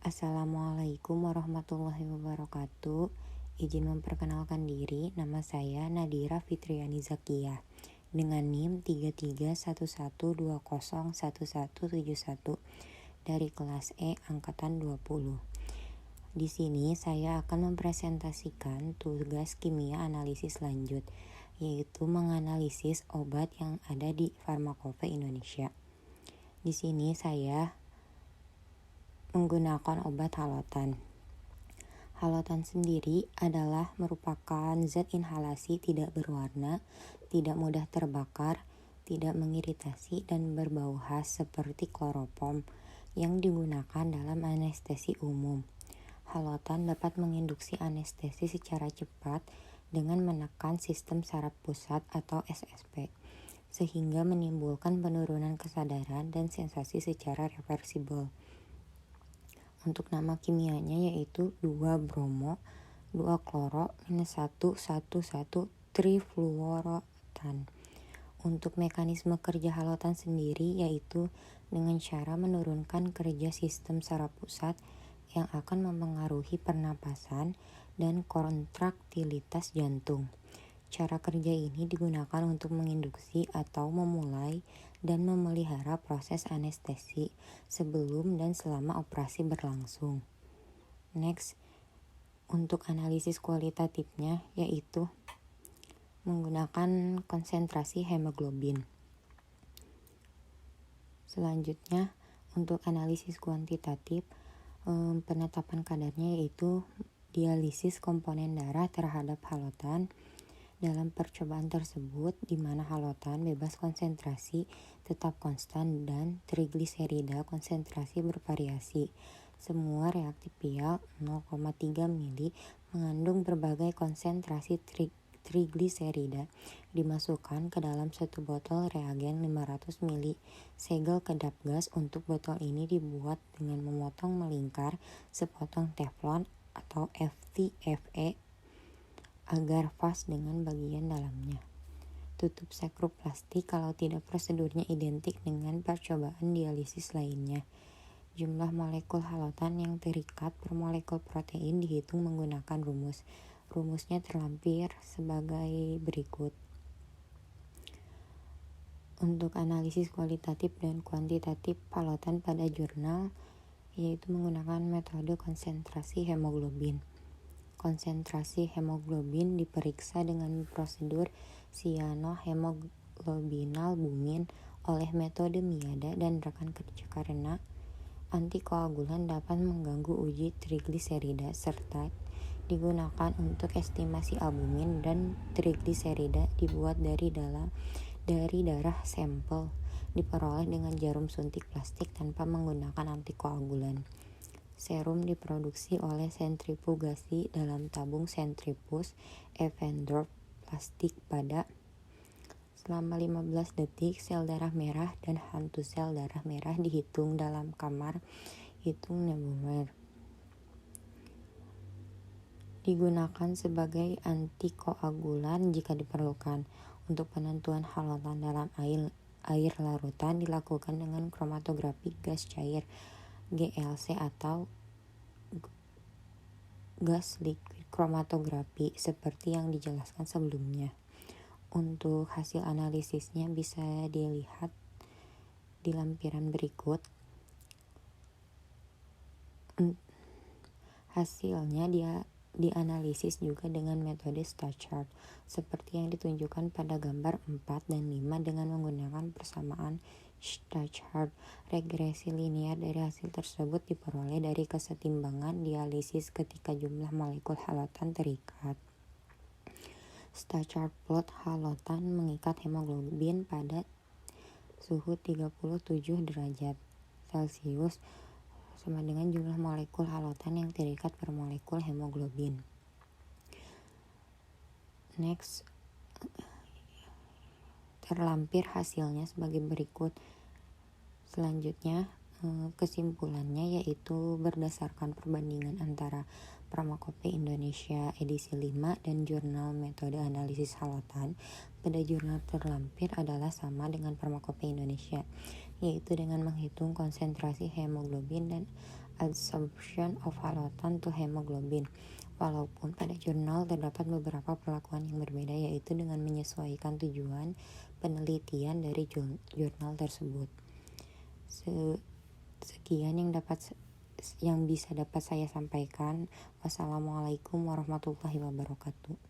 Assalamualaikum warahmatullahi wabarakatuh. Izin memperkenalkan diri, nama saya Nadira Fitriani Zakiyah dengan NIM 3311201171 dari kelas E angkatan 20. Di sini saya akan mempresentasikan tugas kimia analisis lanjut, yaitu menganalisis obat yang ada di Pharmacope Indonesia. Di sini saya menggunakan obat halotan. Halotan sendiri adalah merupakan zat inhalasi tidak berwarna, tidak mudah terbakar, tidak mengiritasi dan berbau khas seperti kloroform yang digunakan dalam anestesi umum. Halotan dapat menginduksi anestesi secara cepat dengan menekan sistem saraf pusat atau SSP, sehingga menimbulkan penurunan kesadaran dan sensasi secara reversibel. Untuk nama kimianya yaitu 2-bromo 2-kloro-1,1,1-trifluorotan. Untuk mekanisme kerja halotan sendiri yaitu dengan cara menurunkan kerja sistem saraf pusat yang akan mempengaruhi pernapasan dan kontraktilitas jantung. Cara kerja ini digunakan untuk menginduksi atau memulai dan memelihara proses anestesi sebelum dan selama operasi berlangsung. Next, untuk analisis kualitatifnya yaitu menggunakan konsentrasi hemoglobin. Selanjutnya, untuk analisis kuantitatif, penetapan kadarnya yaitu dialisis komponen darah terhadap halotan. Dalam percobaan tersebut, di mana halotan bebas konsentrasi tetap konstan dan trigliserida konsentrasi bervariasi. Semua reaktivial 0,3 mili mengandung berbagai konsentrasi trigliserida dimasukkan ke dalam satu botol reagen 500 mili segel kedap gas. Untuk botol ini dibuat dengan memotong melingkar sepotong teflon atau FTFE agar pas dengan bagian dalamnya. Tutup sekrup plastik kalau tidak prosedurnya identik dengan percobaan dialisis lainnya. Jumlah molekul halotan yang terikat per molekul protein dihitung menggunakan rumus. Rumusnya terlampir sebagai berikut. Untuk analisis kualitatif dan kuantitatif halotan pada jurnal yaitu menggunakan metode konsentrasi hemoglobin. Konsentrasi hemoglobin diperiksa dengan prosedur cyanohemoglobinalbumin oleh metode Miada dan rekan kerja karena antikoagulan dapat mengganggu uji trigliserida serta digunakan untuk estimasi albumin dan trigliserida dibuat dari darah sampel diperoleh dengan jarum suntik plastik tanpa menggunakan antikoagulan. Serum diproduksi oleh sentrifugasi dalam tabung sentrifuge Evendorf plastik pada selama 15 detik. Sel darah merah dan hantu sel darah merah dihitung dalam kamar hitung nebular. Digunakan sebagai antikoagulan jika diperlukan. Untuk penentuan halotan dalam air larutan dilakukan dengan kromatografi gas cair GLC atau gas liquid kromatografi seperti yang dijelaskan sebelumnya. Untuk hasil analisisnya bisa dilihat di lampiran berikut. Hasilnya dianalisis juga dengan metode star chart seperti yang ditunjukkan pada gambar 4 dan 5 dengan menggunakan persamaan star chart. Regresi linear dari hasil tersebut diperoleh dari kesetimbangan dialisis ketika jumlah molekul halotan terikat. Star chart plot halotan mengikat hemoglobin pada suhu 37 derajat Celcius sama dengan jumlah molekul halotan yang terikat per molekul hemoglobin. Next, terlampir hasilnya sebagai berikut. Selanjutnya, kesimpulannya yaitu berdasarkan perbandingan antara Pharmacope Indonesia edisi 5 dan jurnal metode analisis halotan, pada jurnal terlampir adalah sama dengan Pharmacope Indonesia, yaitu dengan menghitung konsentrasi hemoglobin dan adsorption of halotan to hemoglobin. Walaupun pada jurnal terdapat beberapa perlakuan yang berbeda, yaitu dengan menyesuaikan tujuan penelitian dari jurnal tersebut. Sekian yang bisa dapat saya sampaikan. Wassalamualaikum warahmatullahi wabarakatuh.